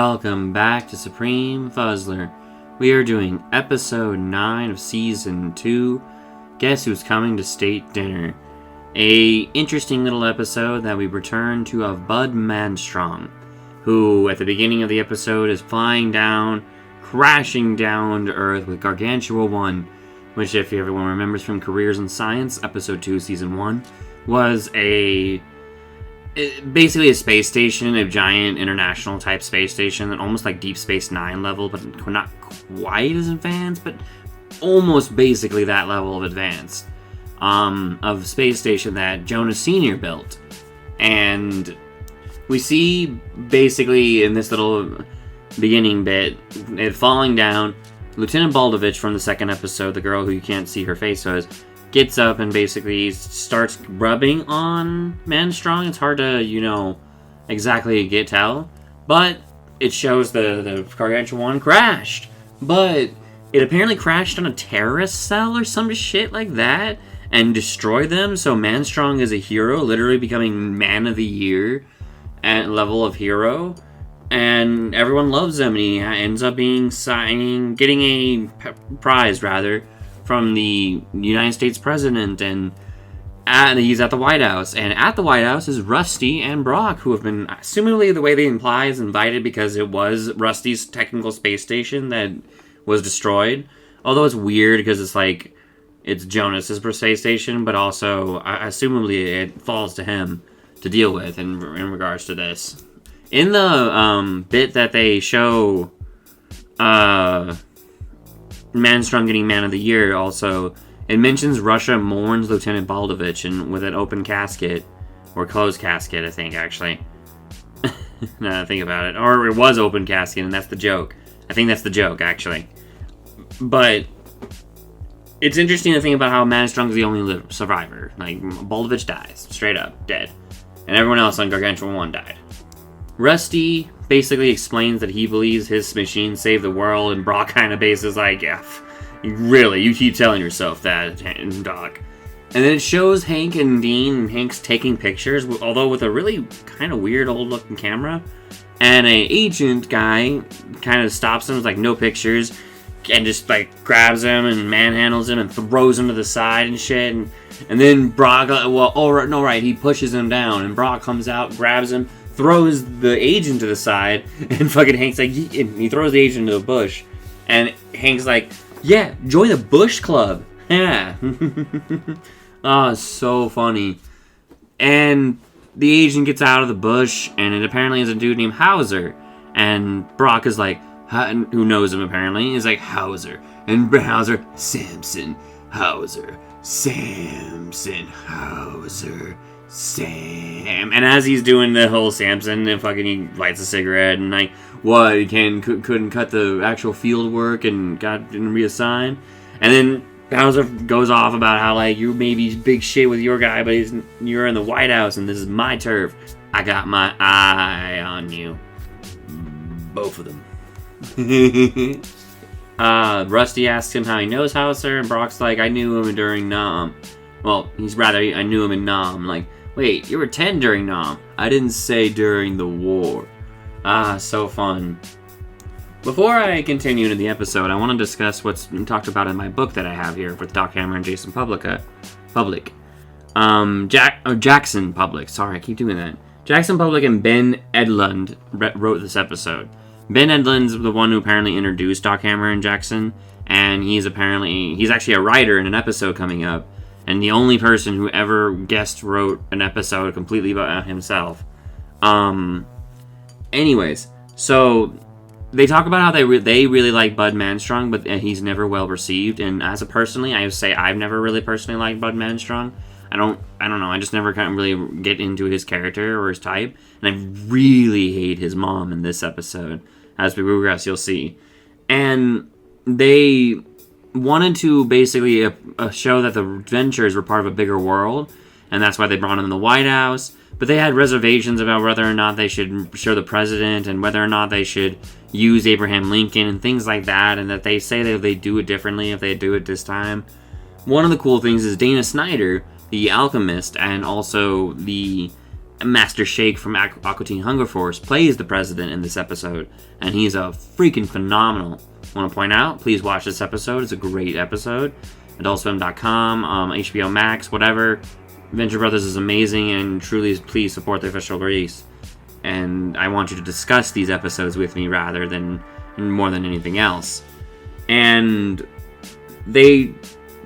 Welcome back to Supreme Fuzzler. We are doing episode 9 of season 2, Guess Who's Coming to State Dinner. A interesting little episode that we return to of Bud Manstrong, who at the beginning of the episode is flying down, crashing down to Earth with Gargantua 1, which if everyone remembers from Careers in Science, episode 2, season 1, was basically a space station, a giant international type space station, almost like Deep Space Nine level, but not quite as advanced, but almost basically that level of advanced of space station that Jonas Sr. built. And we see basically in this little beginning bit it falling down. Lieutenant Baldovich from the second episode, the girl who you can't see her face was, gets up and basically starts rubbing on Manstrong. It's hard to, exactly tell. But it shows the Gargantua 1 crashed. But it apparently crashed on a terrorist cell or some shit like that and destroyed them. So Manstrong is a hero, literally becoming Man of the Year at level of hero. And everyone loves him, and he ends up getting a prize, from the United States President, and he's at the White House. And at the White House is Rusty and Brock, who have been, assumingly the way they imply, is invited because it was Rusty's technical space station that was destroyed. Although it's weird because it's Jonas's space station, but also, assumably, it falls to him to deal with in regards to this. In the bit that they show Manstrong getting Man of the Year, also, it mentions Russia mourns Lieutenant Baldovich and with an open casket, or closed casket, I think, actually. Now that I think about it. Or it was open casket, and that's the joke. I think that's the joke, actually. But it's interesting to think about how Manstrong's the only survivor. Baldovich dies, straight up, dead. And everyone else on Gargantua 1 died. Rusty basically explains that he believes his machine saved the world, and Brock kind of bases yeah, really, you keep telling yourself that, Doc. And then it shows Hank and Dean, and Hank's taking pictures, although with a really kind of weird old-looking camera. And an agent guy kind of stops him, with no pictures, and just grabs him and manhandles him and throws him to the side and shit. And then Brock, he pushes him down, and Brock comes out, grabs him, throws the agent to the side, and fucking Hank's and he throws the agent into the bush, and Hank's yeah, join the Bush Club. Yeah. Oh, so funny. And the agent gets out of the bush, and it apparently is a dude named Hauser, and Brock is who knows him apparently, is Hauser, and Hauser, Samson, Hauser, Samson, Hauser, Sam. And as he's doing the whole Samson, and he lights a cigarette, and what, he couldn't cut the actual field work and didn't reassign. And then Hauser goes off about how you may be big shit with your guy, but you're in the White House and this is my turf. I got my eye on you. Both of them. Rusty asks him how he knows Hauser, and Brock's I knew him during Nam. Well, I knew him in Nam. Wait, you were 10 during Nam. I didn't say during the war. So fun. Before I continue into the episode, I want to discuss what's been talked about in my book that I have here with Doc Hammer and Jason Public. Jackson Public. Sorry, I keep doing that. Jackson Public and Ben Edlund wrote this episode. Ben Edlund's the one who apparently introduced Doc Hammer and Jackson, and he's actually a writer in an episode coming up. And the only person who ever guest wrote an episode completely by himself. Anyways, so they talk about how they really like Bud Manstrong, but he's never well received. And as a personally, I would say I've never really personally liked Bud Manstrong. I don't know. I just never kind of really get into his character or his type. And I really hate his mom in this episode. As we progress, you'll see. And they wanted to basically show that the adventures were part of a bigger world, and that's why they brought him in the White House. But they had reservations about whether or not they should show the president, and whether or not they should use Abraham Lincoln and things like that, and that they say that they do it differently if they do it this time. One of the cool things is Dana Snyder, the alchemist, and also the Master Shake from Aqua Teen Hunger Force plays the president in this episode, and he's a freaking phenomenal. Want to point out, please watch this episode. It's a great episode. AdultSwim.com, HBO Max, whatever. Venture Brothers is amazing, and truly please support the official release. And I want you to discuss these episodes with me rather than more than anything else. And they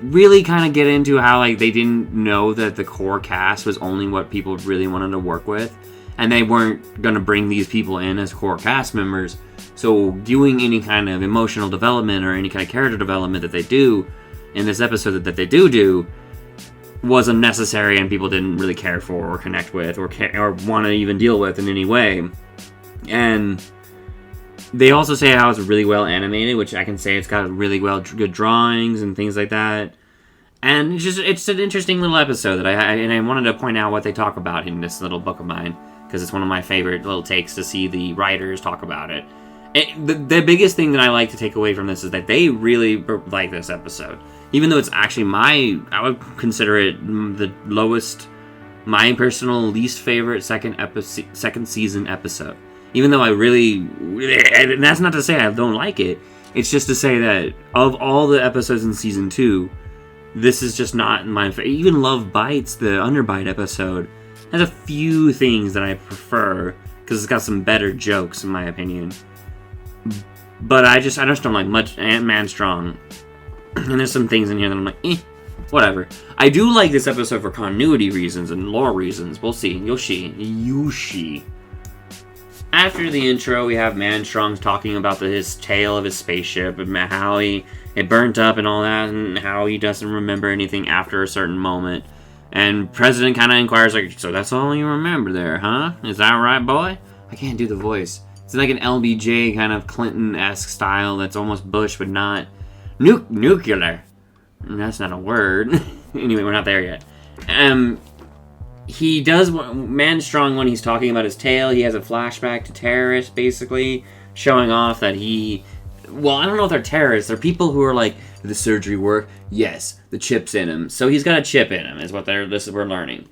really kind of get into how like they didn't know that the core cast was only what people really wanted to work with, and they weren't going to bring these people in as core cast members. So doing any kind of emotional development or any kind of character development that they do in this episode that they do was unnecessary, and people didn't really care for or connect with or want to even deal with in any way. And they also say how it's really well animated, which I can say it's got really good drawings and things like that. And it's an interesting little episode that I wanted to point out what they talk about in this little book of mine, because it's one of my favorite little takes to see the writers talk about it. The biggest thing that I like to take away from this is that they really like this episode. Even though it's actually I would consider it the lowest, my personal least favorite second season episode. Even though I really, and that's not to say I don't like it, it's just to say that of all the episodes in season 2, this is just not my favorite. Even Love Bites, the Underbite episode, has a few things that I prefer, because it's got some better jokes in my opinion. But I just don't like much Ant-Man Strong. And there's some things in here that I'm like, whatever. I do like this episode for continuity reasons and lore reasons. We'll see. Yoshi. After the intro, we have Man-Strong talking about his tale of his spaceship and how it burnt up and all that, and how he doesn't remember anything after a certain moment. And President kind of inquires, like, so that's all you remember there, huh? Is that right, boy? I can't do the voice. It's like an LBJ kind of Clinton-esque style that's almost Bush, but not nuclear. That's not a word. Anyway, we're not there yet. He does, Man-Strong, when he's talking about his tale, he has a flashback to terrorists, basically, showing off that well, I don't know if they're terrorists. They're people who are like, did the surgery work? Yes, the chip's in him. So he's got a chip in him, is what we're learning.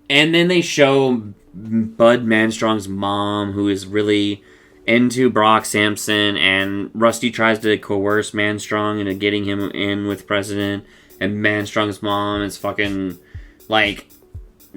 And then they show Bud Man-Strong's mom, who is really into Brock Sampson, and Rusty tries to coerce Man-Strong into getting him in with President, and Man-Strong's mom is fucking, like,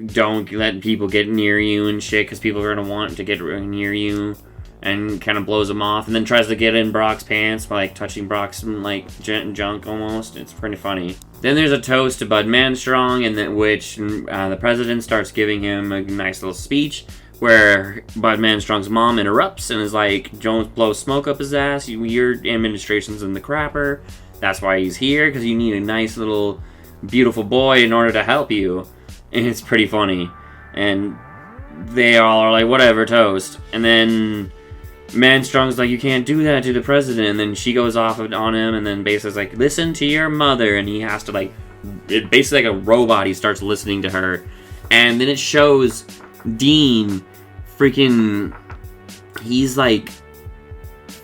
don't let people get near you and shit, because people are going to want to get near you, and kind of blows him off, and then tries to get in Brock's pants by, like, touching Brock's, like, junk almost. It's pretty funny. Then there's a toast to Bud Man-Strong, in which the president starts giving him a nice little speech, where Bud Man-Strong's mom interrupts and is like, don't blow smoke up his ass, your administration's in the crapper, that's why he's here, because you need a nice little beautiful boy in order to help you. And it's pretty funny. And they all are like, whatever, toast. And then Man-Strong's like, you can't do that to the president. And then she goes off on him, and then basically's like, listen to your mother. And he has to, like, basically like a robot, he starts listening to her. And then it shows Dean freaking, he's like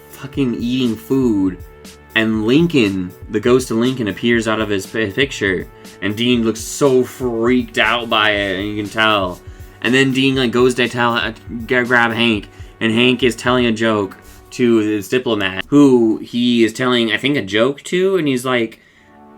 fucking eating food, and Lincoln, the ghost of Lincoln, appears out of his picture, and Dean looks so freaked out by it, and you can tell. And then Dean like goes to grab Hank, and Hank is telling a joke to this diplomat, who he is telling, I think, a joke to, and he's like,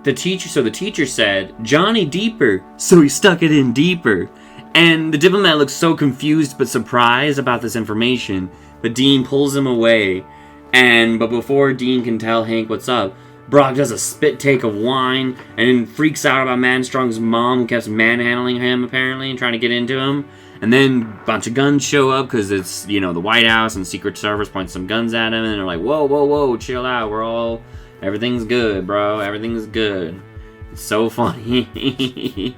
the teacher said, Johnny Deeper, so he stuck it in deeper. And the diplomat looks so confused but surprised about this information, but Dean pulls him away. But before Dean can tell Hank what's up, Brock does a spit take of wine and then freaks out about Man-Strong's mom, who keeps manhandling him apparently and trying to get into him. And then a bunch of guns show up because it's, the White House, and Secret Service points some guns at him, and they're like, whoa, chill out, everything's good, bro, everything's good. It's so funny.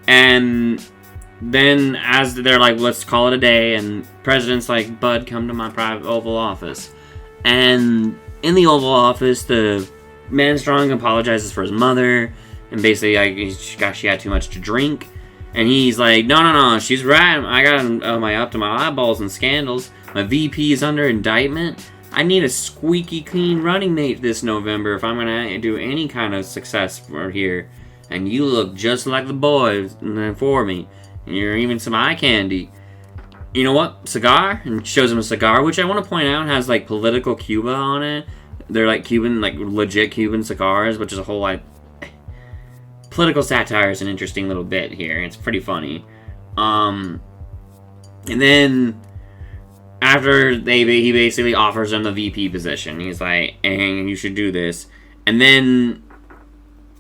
And then as they're like, let's call it a day, and President's like, Bud, come to my private Oval Office. And in the Oval Office, the Man-Strong apologizes for his mother, and basically like, she had too much to drink. And he's like, no, she's right. I got up to my eyeballs in scandals. My VP is under indictment. I need a squeaky clean running mate this November if I'm going to do any kind of success for here. And you look just like the boys for me. You're even some eye candy. You know what? Cigar? And shows him a cigar, which I want to point out has, like, political Cuba on it. They're, like, Cuban, like, legit Cuban cigars, which is a whole, like... Political satire is an interesting little bit here. It's pretty funny. And then... After he basically offers him the VP position. He's like, hey, you should do this. And then...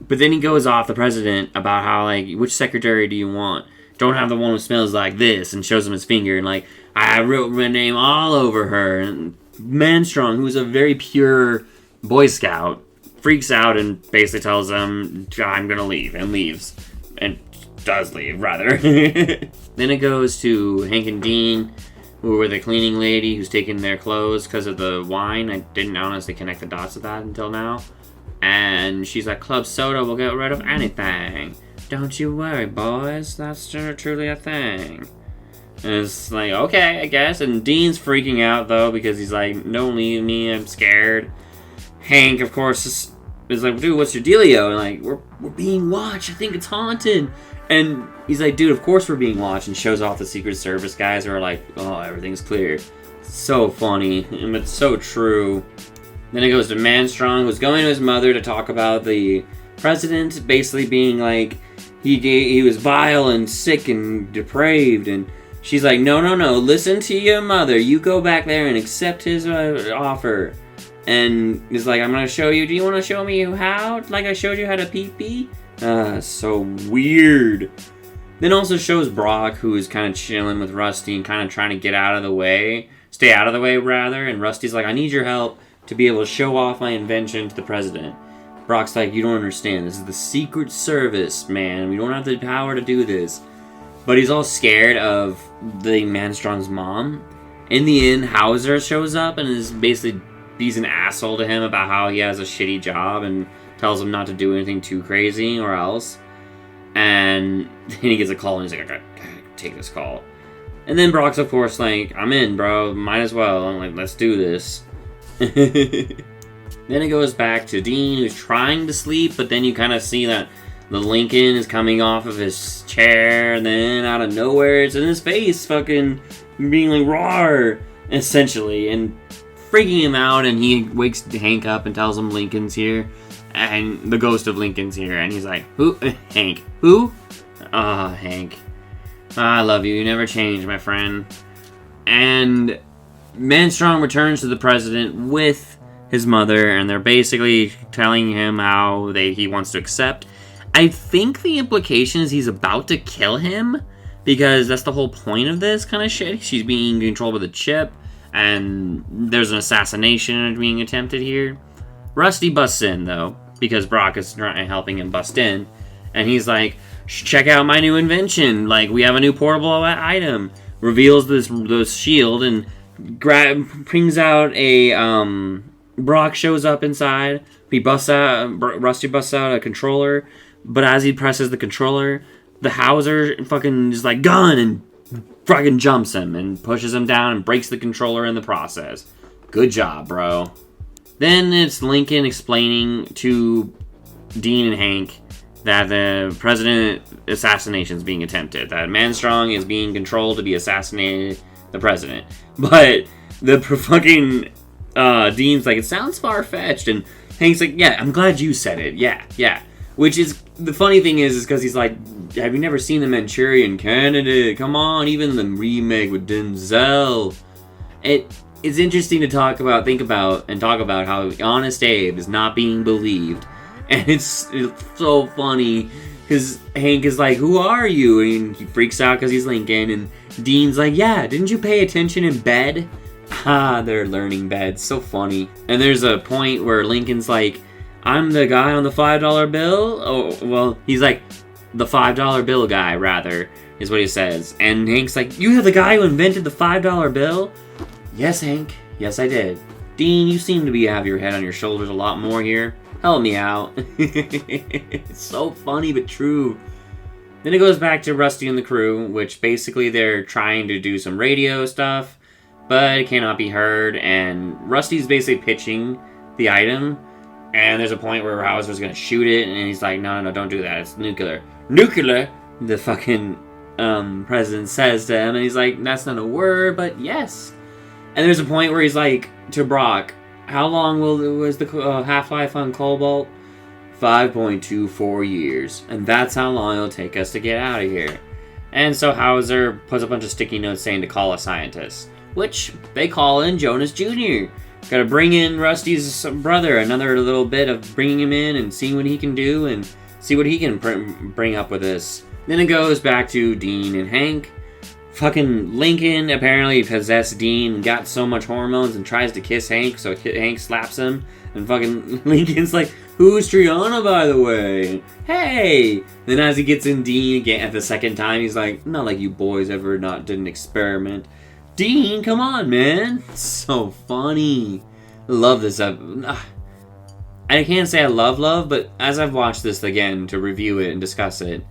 But then he goes off the president about how, like, which secretary do you want? Don't have the one who smells like this, and shows him his finger, and like, I wrote my name all over her. And Manstrong, who's a very pure Boy Scout, freaks out and basically tells him, I'm gonna leave, and leaves. And does leave, rather. Then it goes to Hank and Dean, who were the cleaning lady who's taking their clothes because of the wine. I didn't honestly connect the dots of that until now. And she's like, Club Soda will get rid of anything. Don't you worry, boys. That's truly a thing. And it's like, okay, I guess. And Dean's freaking out, though, because he's like, don't leave me, I'm scared. Hank, of course, is like, dude, what's your dealio? And like, we're being watched. I think it's haunted. And he's like, dude, of course we're being watched. And shows off the Secret Service guys who are like, oh, everything's clear. It's so funny. And it's so true. Then it goes to Manstrong, who's going to his mother to talk about the president basically being like, he was vile and sick and depraved, and she's like, no, listen to your mother. You go back there and accept his offer. And he's like, I'm going to show you. Do you want to show me how? Like I showed you how to pee-pee? So weird. Then also shows Brock, who is kind of chilling with Rusty and kind of trying to get out of the way. Stay out of the way, rather. And Rusty's like, I need your help to be able to show off my invention to the president. Brock's like, you don't understand. This is the Secret Service, man. We don't have the power to do this. But he's all scared of the Manstrong's mom. In the end, Hauser shows up and is basically, he's an asshole to him about how he has a shitty job and tells him not to do anything too crazy or else. And then he gets a call and he's like, I gotta take this call. And then Brock's, of course, like, I'm in, bro. Might as well. I'm like, let's do this. Then it goes back to Dean, who's trying to sleep, but then you kind of see that the Lincoln is coming off of his chair, and then out of nowhere, it's in his face, fucking being like, roar, essentially, and freaking him out, and he wakes Hank up and tells him Lincoln's here, and the ghost of Lincoln's here, and he's like, who? Hank. Who? Hank. I love you. You never change, my friend. And Manstrong returns to the president with his mother, and they're basically telling him how he wants to accept. I think the implication is he's about to kill him, because that's the whole point of this kind of shit. She's being controlled with a chip, and there's an assassination being attempted here. Rusty busts in, though, because Brock is helping him bust in, and he's like, check out my new invention, like, we have a new portable item. Reveals this shield, and brings out a, Brock shows up inside. Rusty busts out a controller, but as he presses the controller, the Hauser fucking is like, gun, and fucking jumps him and pushes him down and breaks the controller in the process. Good job, bro. Then it's Lincoln explaining to Dean and Hank that the president assassination is being attempted. That Manstrong is being controlled to be assassinated the president. But the fucking Dean's like, it sounds far-fetched, and Hank's like, yeah, I'm glad you said it. Yeah. Which is, the funny thing is because he's like, have you never seen the Manchurian Candidate? Come on, even the remake with Denzel. It's interesting to talk about how Honest Abe is not being believed. And it's so funny, because Hank is like, who are you? And he freaks out because he's Lincoln, and Dean's like, yeah, didn't you pay attention in bed? They're learning bed. So funny. And there's a point where Lincoln's like, I'm the guy on the $5 bill? Oh, well, he's like, the $5 bill guy, rather, is what he says. And Hank's like, you have the guy who invented the $5 bill? Yes, Hank. Yes, I did. Dean, you seem to have your head on your shoulders a lot more here. Help me out. It's so funny, but true. Then it goes back to Rusty and the crew, which basically they're trying to do some radio stuff, but it cannot be heard, and Rusty's basically pitching the item, and there's a point where Hauser's gonna shoot it, and he's like, no, don't do that, it's nuclear. Nuclear? The fucking president says to him, and he's like, that's not a word, but yes. And there's a point where he's like, to Brock, how long was the half-life on Cobalt? 5.24 years. And that's how long it'll take us to get out of here. And so Hauser puts a bunch of sticky notes saying to call a scientist. Which, they call in Jonas Jr. Gotta bring in Rusty's brother, another little bit of bringing him in and seeing what he can do and see what he can bring up with this. Then it goes back to Dean and Hank. Fucking Lincoln apparently possessed Dean and got so much hormones and tries to kiss Hank, so Hank slaps him. And fucking Lincoln's like, who's Triana, by the way? Hey! Then as he gets in Dean again at the second time, he's like, not like you boys ever did an experiment. Dean, come on, man. It's so funny. I love this. I can't say I love, but as I've watched this again to review it and discuss it,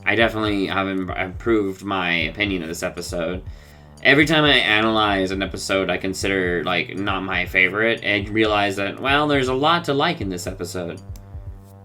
I definitely have improved my opinion of this episode. Every time I analyze an episode I consider, like, not my favorite, I realize that, well, there's a lot to like in this episode.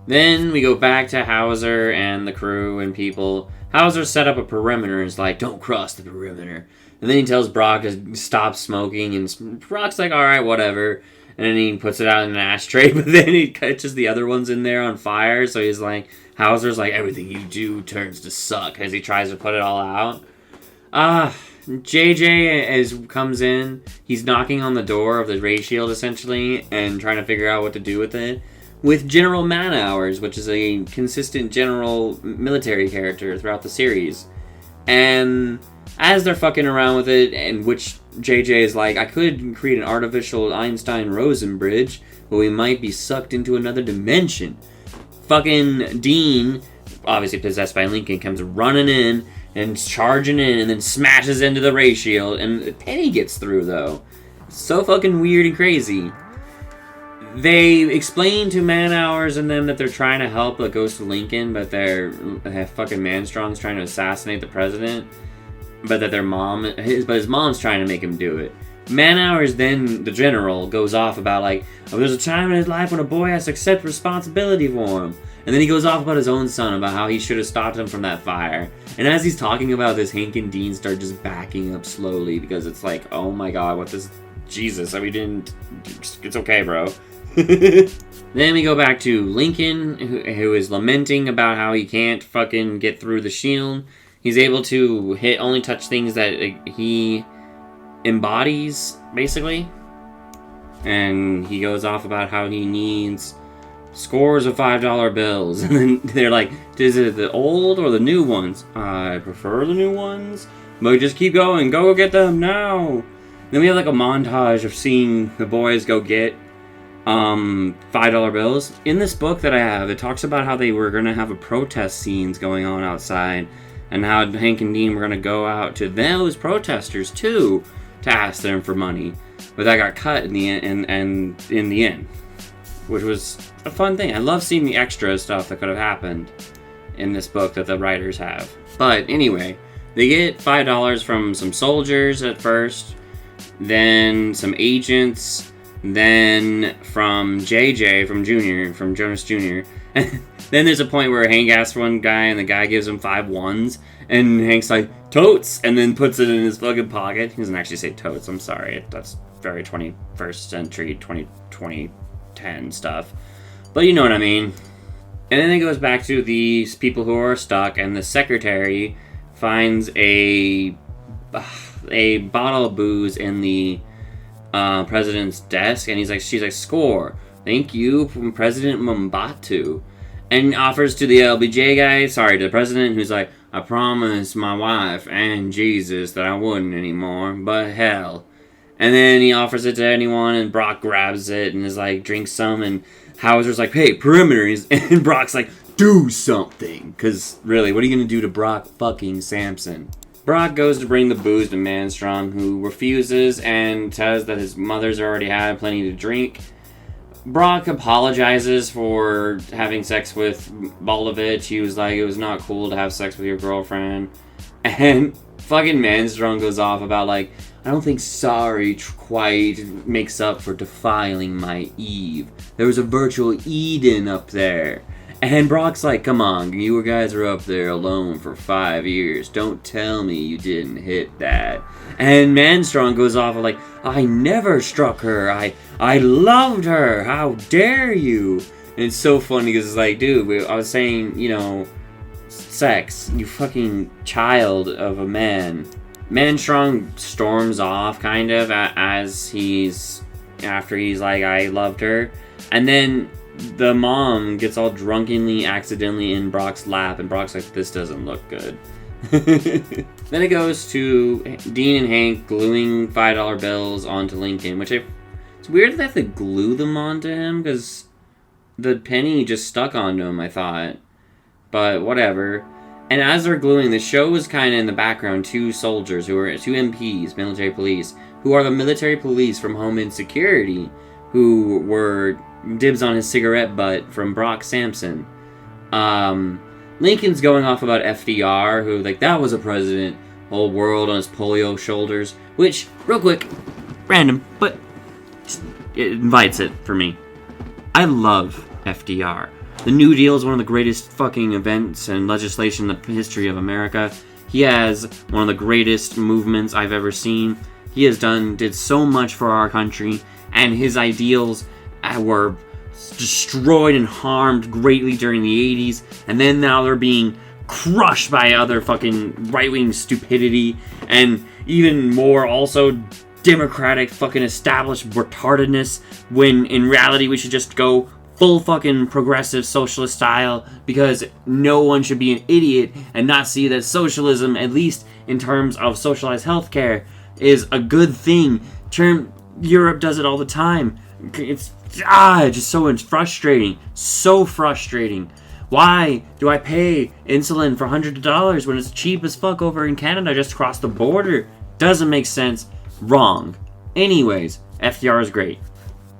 Then we go back to Hauser and the crew and people. Hauser set up a perimeter and is like, don't cross the perimeter. And then he tells Brock to stop smoking, and Brock's like, alright, whatever. And then he puts it out in an ashtray, but then he catches the other ones in there on fire, so he's like, Hauser's like, everything you do turns to suck, as he tries to put it all out. JJ comes in, he's knocking on the door of the ray shield, essentially, and trying to figure out what to do with it. With General Man-Hours, which is a consistent general military character throughout the series. And as they're fucking around with it, and which JJ is like, I could create an artificial Einstein-Rosen bridge, but we might be sucked into another dimension. Fucking Dean, obviously possessed by Lincoln, comes running in and charging in and then smashes into the ray shield, and Penny gets through, though. So fucking weird and crazy. They explain to Man-Hours and them that they're trying to help the Ghost of Lincoln, but fucking Manstrong's trying to assassinate the president. But that his mom's trying to make him do it. Man-Hours, then the general, goes off about like, oh, there's a time in his life when a boy has to accept responsibility for him. And then he goes off about his own son, about how he should have stopped him from that fire. And as he's talking about this, Hank and Dean start just backing up slowly, because it's like, oh my god, what this... Jesus, it's okay, bro. Then we go back to Lincoln, who is lamenting about how he can't fucking get through the shield. He's able to only touch things that he embodies, basically. And he goes off about how he needs scores of $5 bills. And then they're like, is it the old or the new ones? I prefer the new ones. But just keep going. Go get them now. Then we have like a montage of seeing the boys go get $5 bills. In this book that I have, it talks about how they were going to have a protest scenes going on outside. And how Hank and Dean were going to go out to those protesters, too, to ask them for money. But that got cut in the end, which was a fun thing. I love seeing the extra stuff that could have happened in this book that the writers have. But anyway, they get $5 from some soldiers at first, then some agents, then from JJ, from Jonas Jr., Then there's a point where Hank asks one guy, and the guy gives him 5 ones, and Hank's like, totes, and then puts it in his fucking pocket. He doesn't actually say totes, I'm sorry. That's very 21st century, 2010 stuff. But you know what I mean. And then it goes back to these people who are stuck, and the secretary finds a bottle of booze in the president's desk, and she's like, score. Thank you from President Mombatu. And offers to the LBJ guy, to the president, who's like, I promised my wife and Jesus that I wouldn't anymore, but hell. And then he offers it to anyone, and Brock grabs it and is like, drink some, and Hauser's like, hey, perimeter, and Brock's like, do something. Because really, what are you going to do to Brock fucking Sampson? Brock goes to bring the booze to Manstrong, who refuses and says that his mother's already had plenty to drink. Brock apologizes for having sex with Baldovich. He was like, it was not cool to have sex with your girlfriend. And fucking Manstrong goes off about like, I don't think sorry quite makes up for defiling my Eve. There was a virtual Eden up there. And Brock's like, come on, you guys were up there alone for 5 years. Don't tell me you didn't hit that. And Manstrong goes off like, I never struck her. I loved her. How dare you? And it's so funny because it's like, dude, I was saying, sex. You fucking child of a man. Manstrong storms off, kind of, after he's like, I loved her. And then the mom gets all drunkenly, accidentally in Brock's lap, and Brock's like, this doesn't look good. Then it goes to Dean and Hank gluing $5 bills onto Lincoln, it's weird that they have to glue them onto him, because the penny just stuck onto him, I thought. But whatever. And as they're gluing, the show is kind of in the background, two soldiers, two MPs, military police, who are the military police from Homeland Security, who were dibs on his cigarette butt from Brock Sampson. Lincoln's going off about FDR, who, that was a president, whole world on his polio shoulders, which, real quick, random, but it invites it for me. I love FDR. The New Deal is one of the greatest fucking events and legislation in the history of America. He has one of the greatest movements I've ever seen. He did so much for our country, and his ideals were destroyed and harmed greatly during the 80s, and then now they're being crushed by other fucking right-wing stupidity, and even more also democratic fucking established retardedness, when in reality we should just go full fucking progressive socialist style, because no one should be an idiot and not see that socialism, at least in terms of socialized healthcare, is a good thing. Europe does it all the time. It's just so frustrating. So frustrating. Why do I pay insulin for hundreds of dollars when it's cheap as fuck over in Canada just across the border? Doesn't make sense. Wrong. Anyways, FDR is great.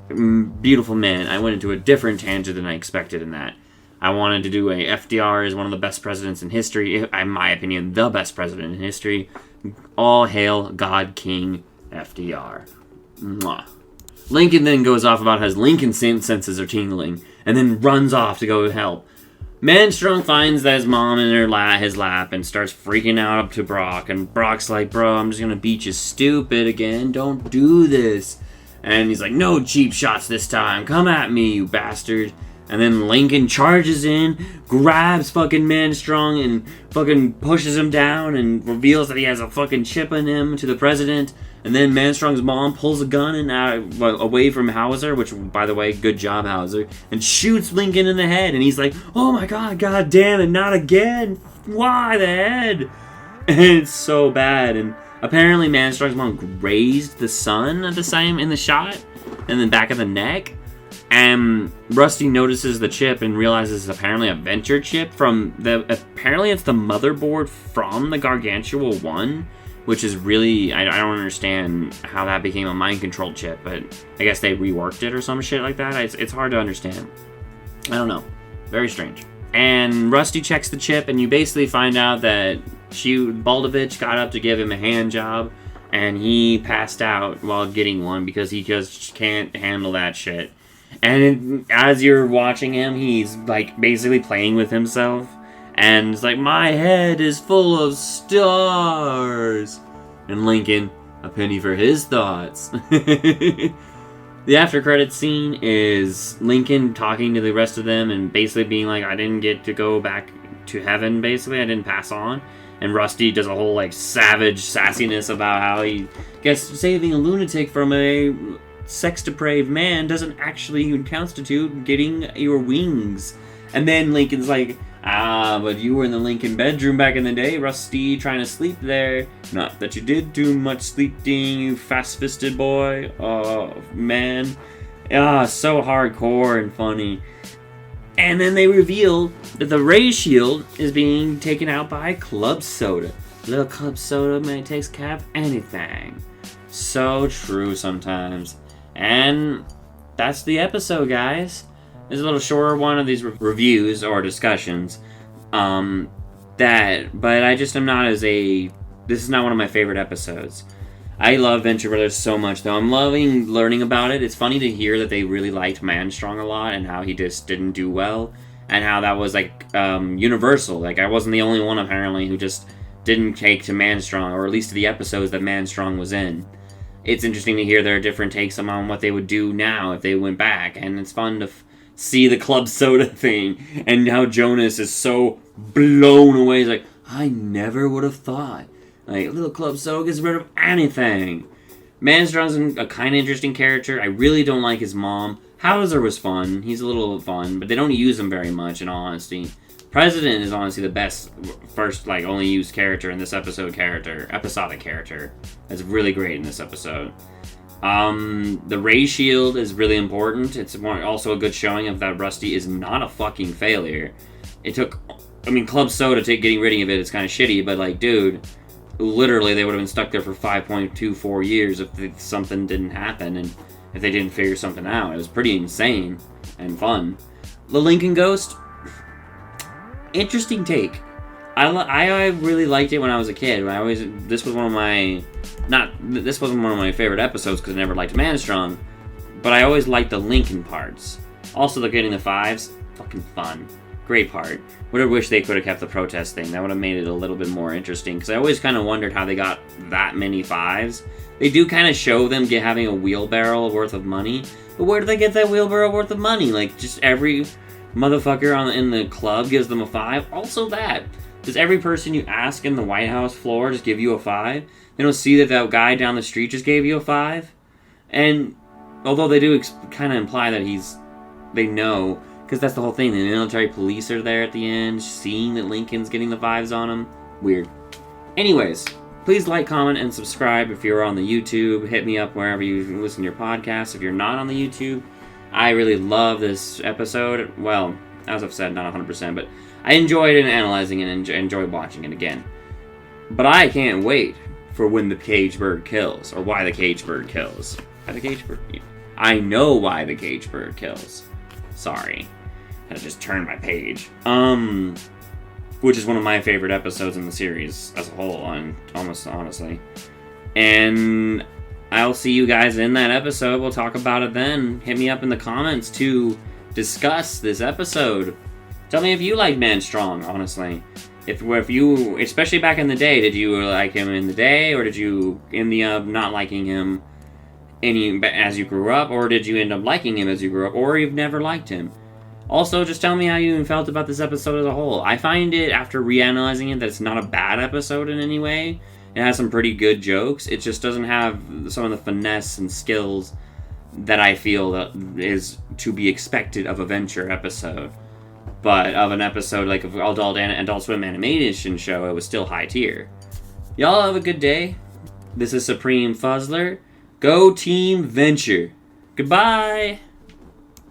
Beautiful man. I went into a different tangent than I expected in that. I wanted to do a FDR is one of the best presidents in history. In my opinion, the best president in history. All hail God King FDR. Mwah. Lincoln then goes off about how his Lincoln senses are tingling, and then runs off to go help. Manstrong finds that his mom in his lap and starts freaking out up to Brock, and Brock's like, bro, I'm just gonna beat you stupid again, don't do this. And he's like, no cheap shots this time, come at me, you bastard. And then Lincoln charges in, grabs fucking Manstrong, and fucking pushes him down, and reveals that he has a fucking chip in him to the president. And then Manstrong's mom pulls a gun away from Hauser, which, by the way, good job, Hauser, and shoots Lincoln in the head. And he's like, oh my god damn it, not again. Why the head? And it's so bad. And apparently Manstrong's mom grazed the son at the time in the shot, and then back of the neck. And Rusty notices the chip and realizes it's apparently a Venture chip apparently it's the motherboard from the Gargantua 1, which is really, I don't understand how that became a mind control chip, but I guess they reworked it or some shit like that. It's hard to understand. I don't know. Very strange. And Rusty checks the chip, and you basically find out that Baldovich got up to give him a hand job, and he passed out while getting one because he just can't handle that shit. And as you're watching him, he's basically playing with himself. And it's like, my head is full of stars. And Lincoln, a penny for his thoughts. The after credits scene is Lincoln talking to the rest of them and basically being like, I didn't get to go back to heaven, basically. I didn't pass on. And Rusty does a whole savage sassiness about how he guess saving a lunatic from a sex-depraved man doesn't actually constitute getting your wings. And then Lincoln's like, but you were in the Lincoln bedroom back in the day, Rusty, trying to sleep there. Not that you did too much sleeping, you fast-fisted boy. Oh, man. So hardcore and funny. And then they reveal that the Ray Shield is being taken out by Club Soda. Little Club Soda, man, takes care of anything. So true sometimes. And that's the episode, guys. It's a little shorter one of these reviews or discussions. But I just am not this is not one of my favorite episodes. I love Venture Brothers so much, though. I'm loving learning about it. It's funny to hear that they really liked Manstrong a lot and how he just didn't do well. and how that was like universal. Like I wasn't the only one apparently who just didn't take to Man Strong, or at least to the episodes that Man Strong was in. It's interesting to hear their different takes on what they would do now if they went back, and it's fun to see the club soda thing and how Jonas is so blown away. He's like, I never would have thought. Like, little club soda gets rid of anything. Man Strong's a kind of interesting character. I really don't like his mom. Hauser was fun. He's a little fun, but they don't use him very much, in all honesty. President is honestly the best first, like, only used character in this episodic character. That's really great in this episode. The Ray Shield is really important. It's also a good showing of that Rusty is not a fucking failure. It took, Club Soda getting rid of it is kind of shitty, but like, dude, literally they would have been stuck there for 5.24 years if something didn't happen and if they didn't figure something out. It was pretty insane and fun. The Lincoln Ghost, interesting take. I really liked it when I was a kid. This wasn't one of my favorite episodes because I never liked Man Strong, but I always liked the Lincoln parts. Also, the getting the fives, fucking fun. Great part. Would have wished they could have kept the protest thing. That would have made it a little bit more interesting, because I always kind of wondered how they got that many fives. They do kind of show them having a wheelbarrow worth of money, but where do they get that wheelbarrow worth of money? Like, just every motherfucker in the club gives them a 5? Also that. Does every person you ask in the White House floor just give you a 5? They don't see that guy down the street just gave you a 5? And although they do kind of imply that they know, because that's the whole thing. The military police are there at the end, seeing that Lincoln's getting the 5s on him. Weird. Anyways, please like, comment, and subscribe if you're on the YouTube. Hit me up wherever you listen to your podcasts. If you're not on the YouTube, I really love this episode. Well, as I've said, not 100%, but I enjoyed it and analyzing it and enjoyed watching it again. But I can't wait for when the cage bird kills, or why the cage bird kills. Why the cage bird? I know why the cage bird kills. Sorry. I just turned my page. Which is one of my favorite episodes in the series as a whole, almost honestly. And I'll see you guys in that episode. We'll talk about it then. Hit me up in the comments to discuss this episode. Tell me if you like Man Strong, honestly. If you, especially back in the day, did you like him in the day, or did you end up not liking him as you grew up, or did you end up liking him as you grew up, or you've never liked him? Also, just tell me how you felt about this episode as a whole. I find it, after reanalyzing it, that it's not a bad episode in any way. It has some pretty good jokes. It just doesn't have some of the finesse and skills that I feel that is to be expected of a Venture episode. But of an episode like of Adult Swim animation show, it was still high tier. Y'all have a good day. This is Supreme Fuzzler. Go Team Venture. Goodbye.